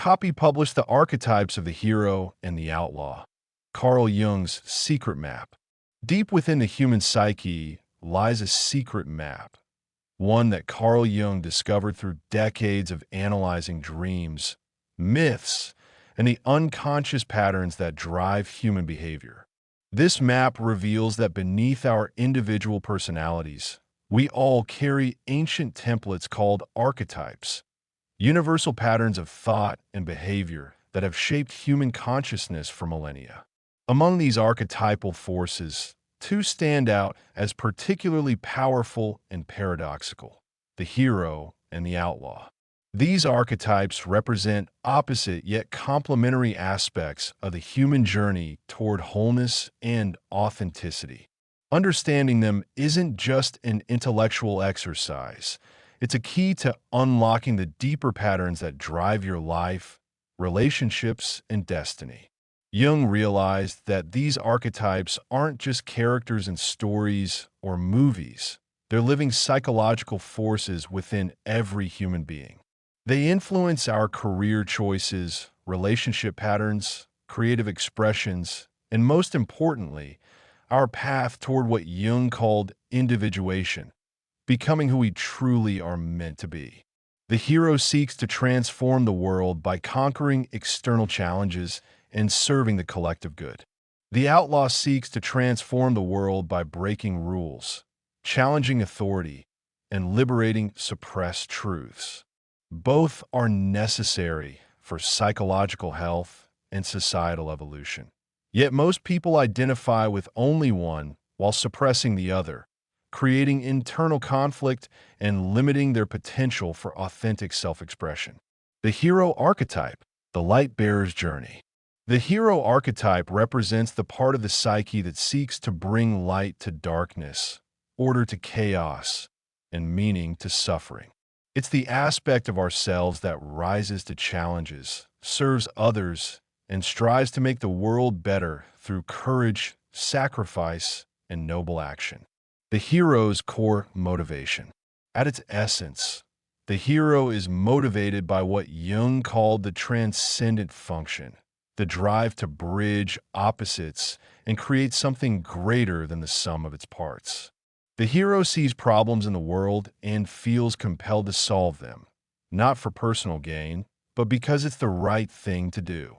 Copy published The Archetypes of the Hero and the Outlaw, Carl Jung's secret map. Deep within the human psyche lies a secret map, one that Carl Jung discovered through decades of analyzing dreams, myths, and the unconscious patterns that drive human behavior. This map reveals that beneath our individual personalities, we all carry ancient templates called archetypes, universal patterns of thought and behavior that have shaped human consciousness for millennia. Among these archetypal forces, two stand out as particularly powerful and paradoxical: the hero and the outlaw. These archetypes represent opposite yet complementary aspects of the human journey toward wholeness and authenticity. Understanding them isn't just an intellectual exercise. It's a key to unlocking the deeper patterns that drive your life, relationships, and destiny. Jung realized that these archetypes aren't just characters in stories or movies. They're living psychological forces within every human being. They influence our career choices, relationship patterns, creative expressions, and most importantly, our path toward what Jung called individuation, becoming who we truly are meant to be. The hero seeks to transform the world by conquering external challenges and serving the collective good. The outlaw seeks to transform the world by breaking rules, challenging authority, and liberating suppressed truths. Both are necessary for psychological health and societal evolution. Yet most people identify with only one while suppressing the other, creating internal conflict and limiting their potential for authentic self-expression. The hero archetype, the light bearer's journey. The hero archetype represents the part of the psyche that seeks to bring light to darkness, order to chaos, and meaning to suffering. It's the aspect of ourselves that rises to challenges, serves others, and strives to make the world better through courage, sacrifice, and noble action. The hero's core motivation. At its essence, the hero is motivated by what Jung called the transcendent function, the drive to bridge opposites and create something greater than the sum of its parts. The hero sees problems in the world and feels compelled to solve them, not for personal gain, but because it's the right thing to do.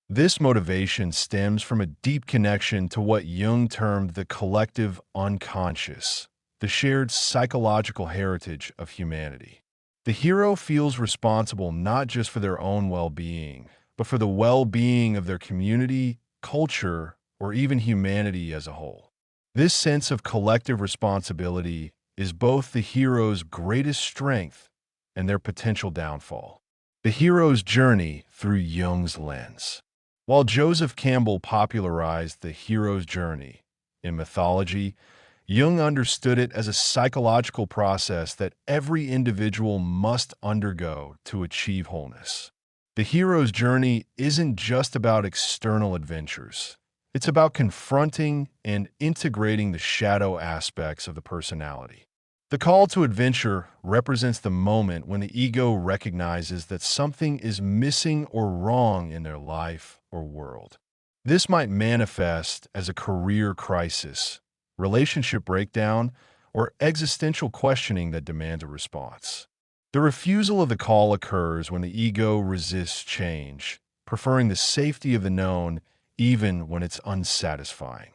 This motivation stems from a deep connection to what Jung termed the collective unconscious, the shared psychological heritage of humanity. The hero feels responsible not just for their own well-being, but for the well-being of their community, culture, or even humanity as a whole. This sense of collective responsibility is both the hero's greatest strength and their potential downfall. The hero's journey through Jung's lens. While Joseph Campbell popularized the hero's journey in mythology, Jung understood it as a psychological process that every individual must undergo to achieve wholeness. The hero's journey isn't just about external adventures. It's about confronting and integrating the shadow aspects of the personality. The call to adventure represents the moment when the ego recognizes that something is missing or wrong in their life or world. This might manifest as a career crisis, relationship breakdown, or existential questioning that demands a response. The refusal of the call occurs when the ego resists change, preferring the safety of the known even when it's unsatisfying.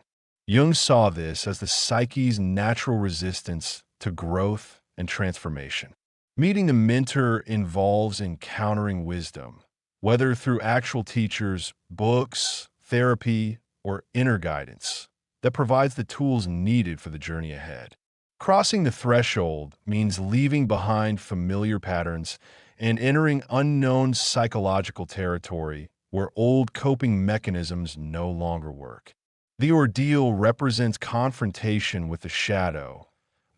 Jung saw this as the psyche's natural resistance to growth and transformation. Meeting the mentor involves encountering wisdom, whether through actual teachers, books, therapy, or inner guidance, that provides the tools needed for the journey ahead. Crossing the threshold means leaving behind familiar patterns and entering unknown psychological territory where old coping mechanisms no longer work. The ordeal represents confrontation with the shadow,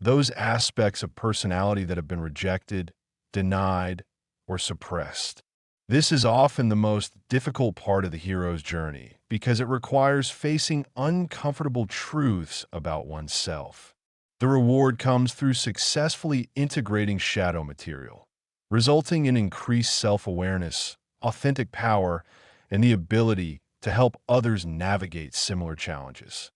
those aspects of personality that have been rejected, denied, or suppressed. This is often the most difficult part of the hero's journey because it requires facing uncomfortable truths about oneself. The reward comes through successfully integrating shadow material, resulting in increased self-awareness, authentic power, and the ability to help others navigate similar challenges.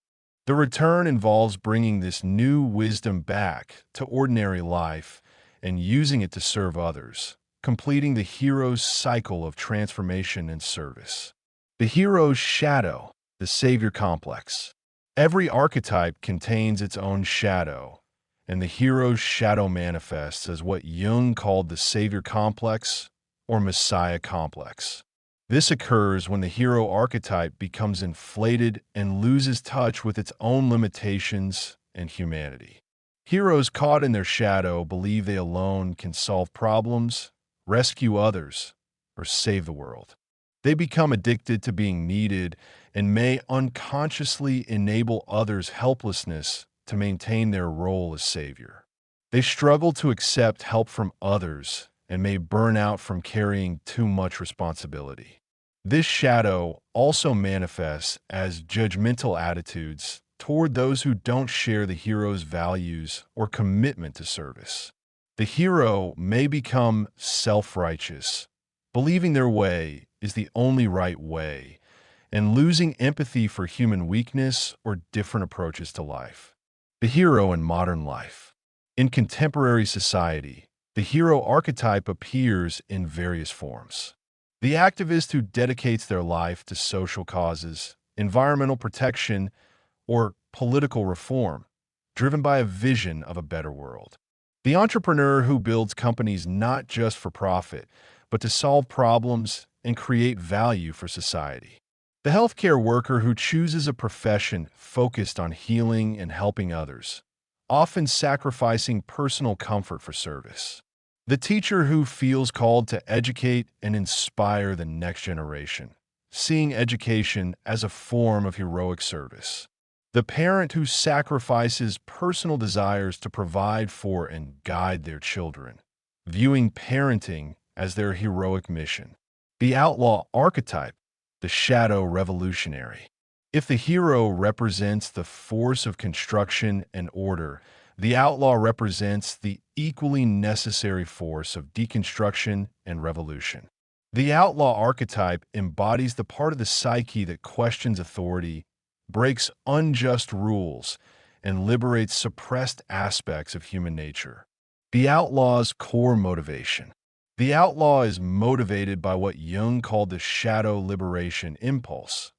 The return involves bringing this new wisdom back to ordinary life and using it to serve others, completing the hero's cycle of transformation and service. The hero's shadow, the savior complex. Every archetype contains its own shadow, and the hero's shadow manifests as what Jung called the savior complex or messiah complex. This occurs when the hero archetype becomes inflated and loses touch with its own limitations and humanity. Heroes caught in their shadow believe they alone can solve problems, rescue others, or save the world. They become addicted to being needed and may unconsciously enable others' helplessness to maintain their role as savior. They struggle to accept help from others and may burn out from carrying too much responsibility. This shadow also manifests as judgmental attitudes toward those who don't share the hero's values or commitment to service. The hero may become self-righteous, believing their way is the only right way, and losing empathy for human weakness or different approaches to life. The hero in modern life. In contemporary society, the hero archetype appears in various forms. The activist who dedicates their life to social causes, environmental protection, or political reform, driven by a vision of a better world. The entrepreneur who builds companies not just for profit, but to solve problems and create value for society. The healthcare worker who chooses a profession focused on healing and helping others, often sacrificing personal comfort for service. The teacher who feels called to educate and inspire the next generation, seeing education as a form of heroic service. The parent who sacrifices personal desires to provide for and guide their children, viewing parenting as their heroic mission. The outlaw archetype, the shadow revolutionary. If the hero represents the force of construction and order, the outlaw represents the equally necessary force of deconstruction and revolution. The outlaw archetype embodies the part of the psyche that questions authority, breaks unjust rules, and liberates suppressed aspects of human nature. The outlaw's core motivation. The outlaw is motivated by what Jung called the shadow liberation impulse,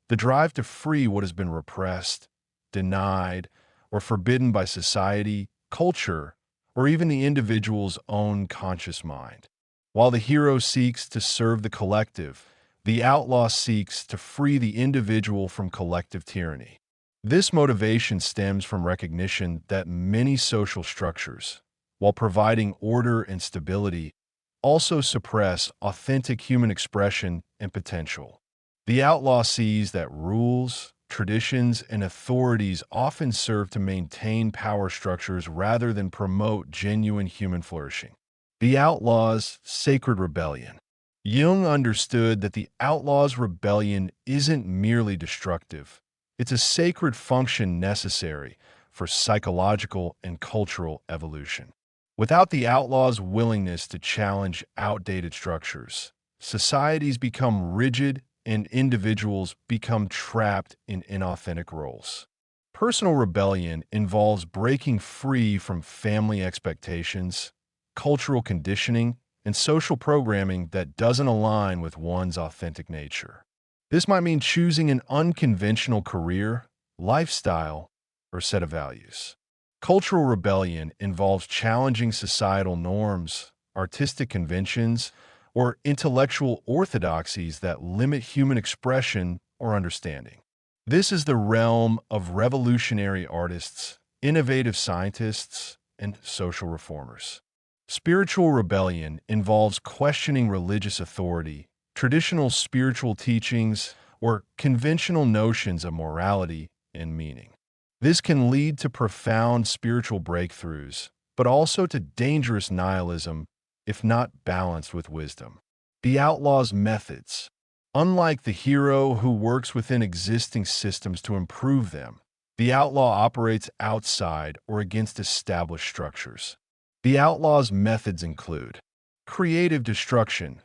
the drive to free what has been repressed, denied, or forbidden by society, culture, or even the individual's own conscious mind. While the hero seeks to serve the collective, the outlaw seeks to free the individual from collective tyranny. This motivation stems from recognition that many social structures, while providing order and stability, also suppress authentic human expression and potential. The outlaw sees that rules, traditions, and authorities often serve to maintain power structures rather than promote genuine human flourishing. The outlaw's sacred rebellion. Jung understood that the outlaw's rebellion isn't merely destructive. It's a sacred function necessary for psychological and cultural evolution. Without the outlaw's willingness to challenge outdated structures, societies become rigid and individuals become trapped in inauthentic roles. Personal rebellion involves breaking free from family expectations, cultural conditioning, and social programming that doesn't align with one's authentic nature. This might mean choosing an unconventional career, lifestyle, or set of values. Cultural rebellion involves challenging societal norms, artistic conventions, or intellectual orthodoxies that limit human expression or understanding. This is the realm of revolutionary artists, innovative scientists, and social reformers. Spiritual rebellion involves questioning religious authority, traditional spiritual teachings, or conventional notions of morality and meaning. This can lead to profound spiritual breakthroughs, but also to dangerous nihilism if not balanced with wisdom. The outlaw's methods. Unlike the hero who works within existing systems to improve them, the outlaw operates outside or against established structures. The outlaw's methods include creative destruction.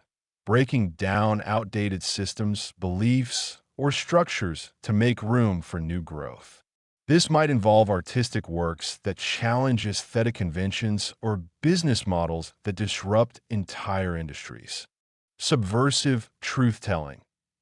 breaking down outdated systems, beliefs, or structures to make room for new growth. This might involve artistic works that challenge aesthetic conventions or business models that disrupt entire industries. Subversive truth-telling,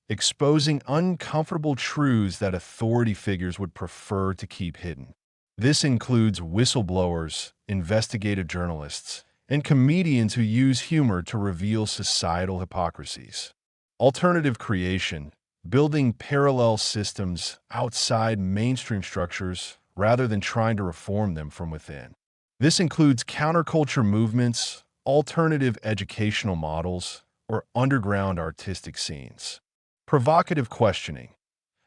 exposing uncomfortable truths that authority figures would prefer to keep hidden. This includes whistleblowers, investigative journalists, and comedians who use humor to reveal societal hypocrisies. Alternative creation, building parallel systems outside mainstream structures rather than trying to reform them from within. This includes counterculture movements, alternative educational models, or underground artistic scenes. Provocative questioning,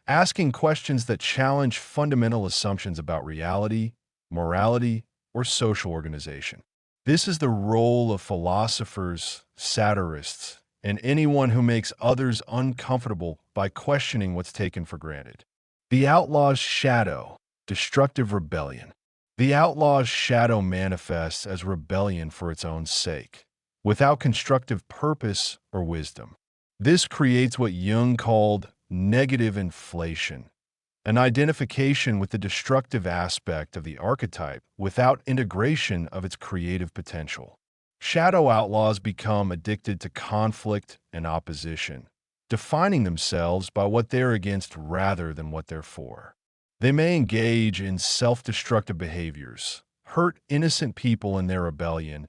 asking questions that challenge fundamental assumptions about reality, morality, or social organization. This is the role of philosophers, satirists, and anyone who makes others uncomfortable by questioning what's taken for granted. The outlaw's shadow, destructive rebellion. The outlaw's shadow manifests as rebellion for its own sake, without constructive purpose or wisdom. This creates what Jung called negative inflation, an identification with the destructive aspect of the archetype without integration of its creative potential. Shadow outlaws become addicted to conflict and opposition, defining themselves by what they're against rather than what they're for. They may engage in self-destructive behaviors, hurt innocent people in their rebellion,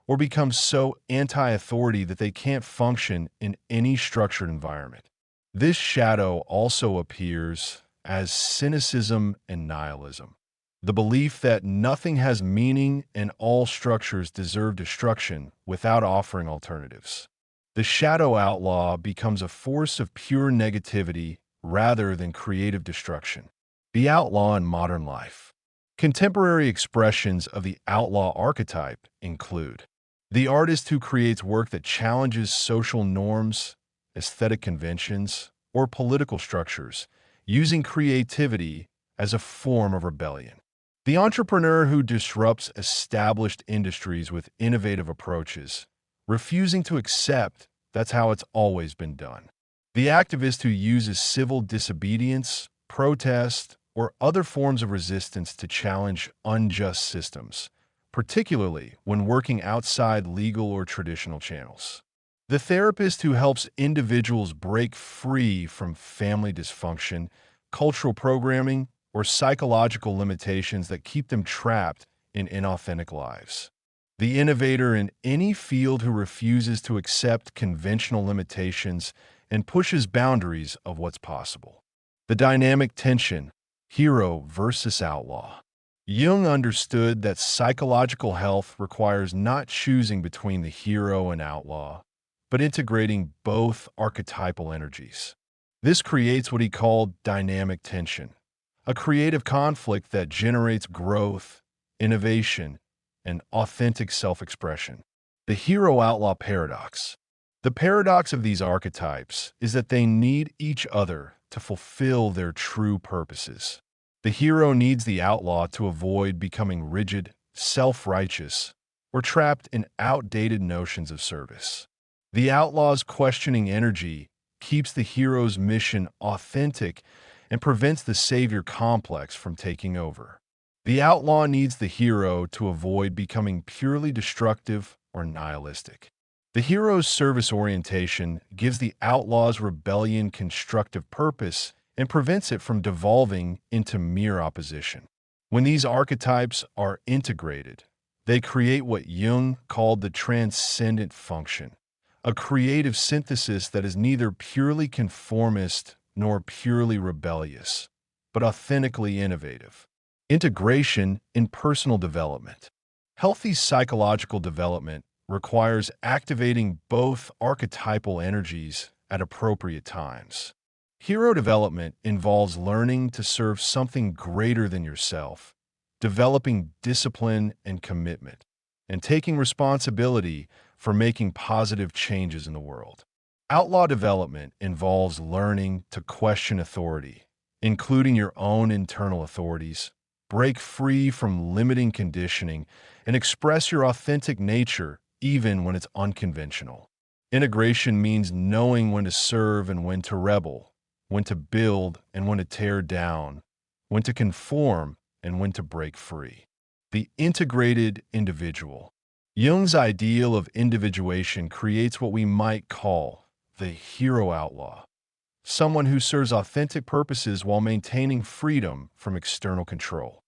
or become so anti-authority that they can't function in any structured environment. This shadow also appears as cynicism and nihilism, the belief that nothing has meaning and all structures deserve destruction without offering alternatives. The shadow outlaw becomes a force of pure negativity rather than creative destruction. The outlaw in modern life. Contemporary expressions of the outlaw archetype include the artist who creates work that challenges social norms, aesthetic conventions, or political structures, using creativity as a form of rebellion. The entrepreneur who disrupts established industries with innovative approaches, refusing to accept that's how it's always been done. The activist who uses civil disobedience, protest, or other forms of resistance to challenge unjust systems, particularly when working outside legal or traditional channels. The therapist who helps individuals break free from family dysfunction, cultural programming, or psychological limitations that keep them trapped in inauthentic lives. The innovator in any field who refuses to accept conventional limitations and pushes boundaries of what's possible. The dynamic tension, hero versus outlaw. Jung understood that psychological health requires not choosing between the hero and outlaw, but integrating both archetypal energies. This creates what he called dynamic tension, a creative conflict that generates growth, innovation, and authentic self-expression. The hero-outlaw paradox. The paradox of these archetypes is that they need each other to fulfill their true purposes. The hero needs the outlaw to avoid becoming rigid, self-righteous, or trapped in outdated notions of service. The outlaw's questioning energy keeps the hero's mission authentic and prevents the savior complex from taking over. The outlaw needs the hero to avoid becoming purely destructive or nihilistic. The hero's service orientation gives the outlaw's rebellion constructive purpose and prevents it from devolving into mere opposition. When these archetypes are integrated, they create what Jung called the transcendent function, a creative synthesis that is neither purely conformist nor purely rebellious, but authentically innovative. Integration in personal development. Healthy psychological development requires activating both archetypal energies at appropriate times. Hero development involves learning to serve something greater than yourself, developing discipline and commitment, and taking responsibility for making positive changes in the world. Outlaw development involves learning to question authority, including your own internal authorities, break free from limiting conditioning, and express your authentic nature even when it's unconventional. Integration means knowing when to serve and when to rebel, when to build and when to tear down, when to conform and when to break free. The integrated individual. Jung's ideal of individuation creates what we might call the hero outlaw, someone who serves authentic purposes while maintaining freedom from external control.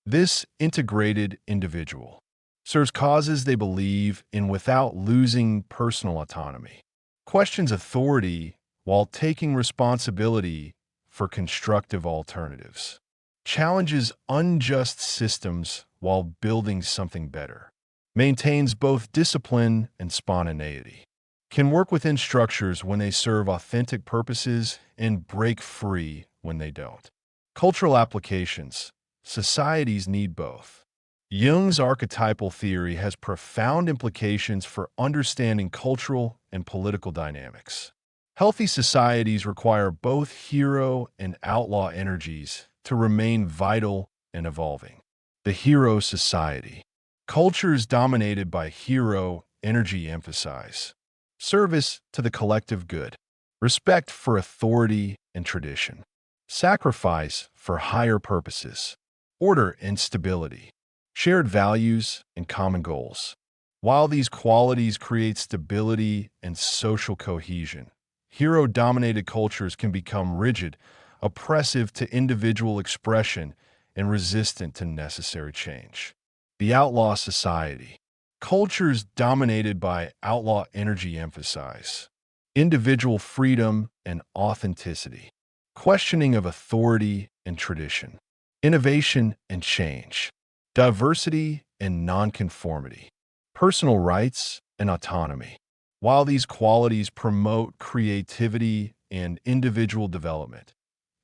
This integrated individual serves causes they believe in without losing personal autonomy, questions authority while taking responsibility for constructive alternatives, challenges unjust systems while building something better, maintains both discipline and spontaneity, can work within structures when they serve authentic purposes and break free when they don't. Cultural applications. Societies need both. Jung's archetypal theory has profound implications for understanding cultural and political dynamics. Healthy societies require both hero and outlaw energies to remain vital and evolving. The hero society. Cultures dominated by hero energy emphasize service to the collective good, respect for authority and tradition, sacrifice for higher purposes, order and stability, shared values and common goals. While these qualities create stability and social cohesion, hero-dominated cultures can become rigid, oppressive to individual expression, and resistant to necessary change. The outlaw society. Cultures dominated by outlaw energy emphasize individual freedom and authenticity, questioning of authority and tradition, innovation and change, diversity and nonconformity, personal rights and autonomy. While these qualities promote creativity and individual development,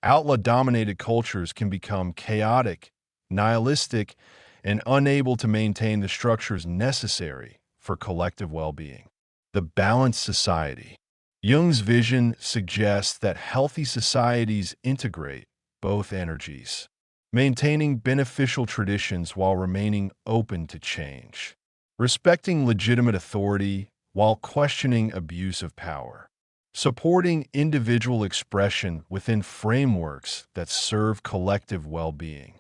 outlaw-dominated cultures can become chaotic, nihilistic, and unable to maintain the structures necessary for collective well-being. The balanced society. Jung's vision suggests that healthy societies integrate both energies, maintaining beneficial traditions while remaining open to change, respecting legitimate authority while questioning abuse of power, supporting individual expression within frameworks that serve collective well-being,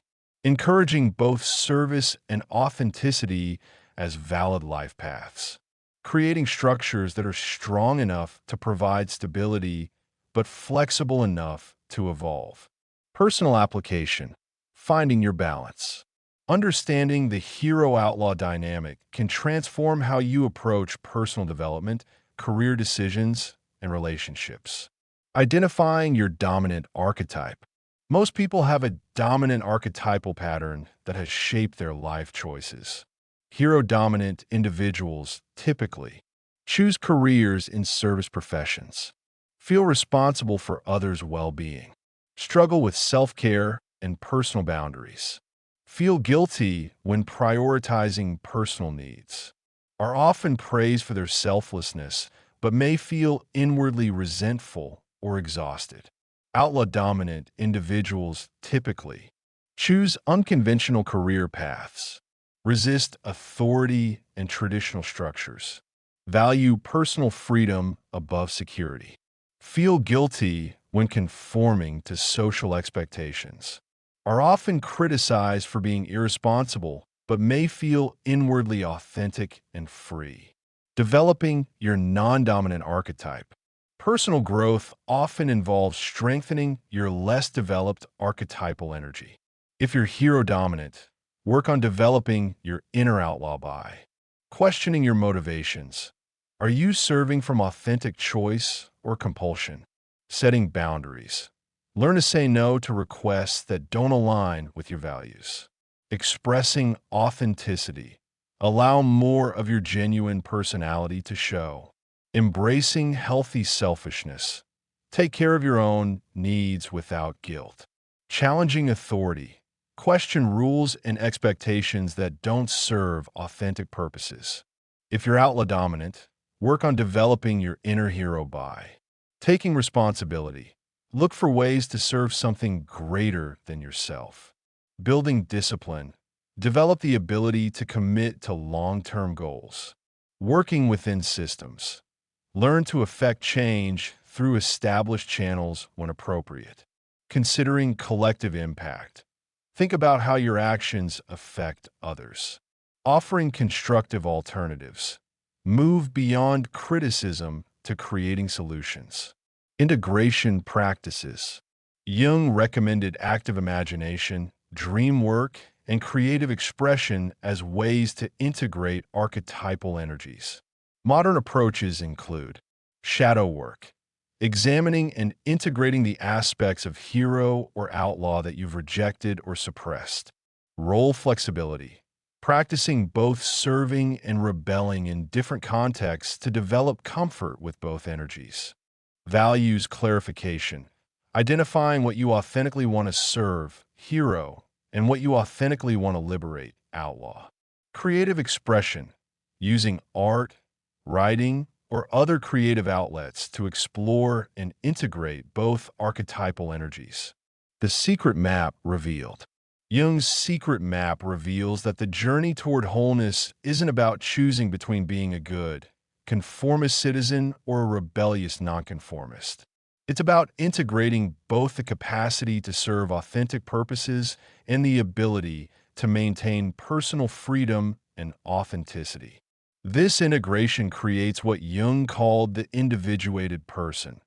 encouraging both service and authenticity as valid life paths, creating structures that are strong enough to provide stability but flexible enough to evolve. Personal application. Finding your balance. Understanding the hero-outlaw dynamic can transform how you approach personal development, career decisions, and relationships. Identifying your dominant archetype. Most people have a dominant archetypal pattern that has shaped their life choices. Hero-dominant individuals typically choose careers in service professions, feel responsible for others' well-being, struggle with self-care and personal boundaries, feel guilty when prioritizing personal needs, are often praised for their selflessness but may feel inwardly resentful or exhausted. Outlaw-dominant individuals typically choose unconventional career paths, resist authority and traditional structures, value personal freedom above security, feel guilty when conforming to social expectations, are often criticized for being irresponsible but may feel inwardly authentic and free. Developing your non-dominant archetype. Personal growth often involves strengthening your less developed archetypal energy. If you're hero-dominant, work on developing your inner outlaw by questioning your motivations. Are you serving from authentic choice or compulsion? Setting boundaries. Learn to say no to requests that don't align with your values. Expressing authenticity. Allow more of your genuine personality to show. Embracing healthy selfishness. Take care of your own needs without guilt. Challenging authority. Question rules and expectations that don't serve authentic purposes. If you're outlaw dominant, work on developing your inner hero by taking responsibility. Look for ways to serve something greater than yourself. Building discipline. Develop the ability to commit to long-term goals. Working within systems. Learn to affect change through established channels when appropriate. Considering collective impact. Think about how your actions affect others. Offering constructive alternatives. Move beyond criticism to creating solutions. Integration practices. Jung recommended active imagination, dream work, and creative expression as ways to integrate archetypal energies. Modern approaches include shadow work, examining and integrating the aspects of hero or outlaw that you've rejected or suppressed. Role flexibility, practicing both serving and rebelling in different contexts to develop comfort with both energies. Values clarification, identifying what you authentically want to serve, hero, and what you authentically want to liberate, outlaw. Creative expression, using art, writing, or other creative outlets to explore and integrate both archetypal energies. The secret map revealed. Jung's secret map reveals that the journey toward wholeness isn't about choosing between being a good, conformist citizen or a rebellious nonconformist. It's about integrating both the capacity to serve authentic purposes and the ability to maintain personal freedom and authenticity. This integration creates what Jung called the individuated person,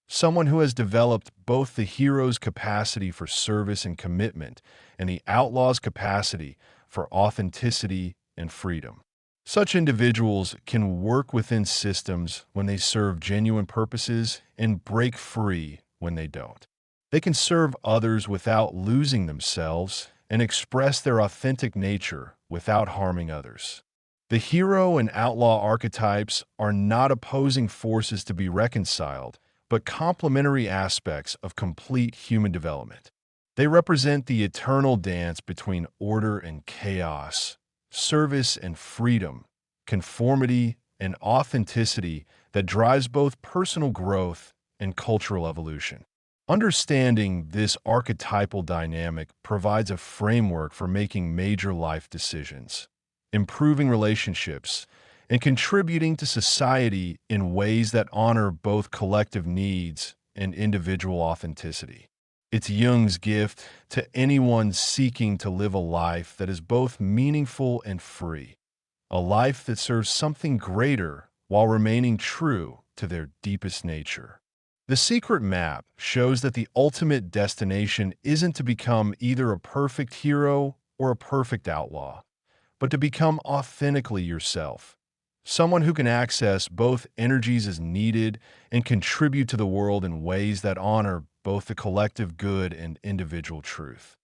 someone who has developed both the hero's capacity for service and commitment and the outlaw's capacity for authenticity and freedom. Such individuals can work within systems when they serve genuine purposes and break free when they don't. They can serve others without losing themselves and express their authentic nature without harming others. The hero and outlaw archetypes are not opposing forces to be reconciled, but complementary aspects of complete human development. They represent the eternal dance between order and chaos, service and freedom, conformity and authenticity that drives both personal growth and cultural evolution. Understanding this archetypal dynamic provides a framework for making major life decisions, improving relationships, and contributing to society in ways that honor both collective needs and individual authenticity. It's Jung's gift to anyone seeking to live a life that is both meaningful and free, a life that serves something greater while remaining true to their deepest nature. The secret map shows that the ultimate destination isn't to become either a perfect hero or a perfect outlaw, but to become authentically yourself, someone who can access both energies as needed and contribute to the world in ways that honor both the collective good and individual truth.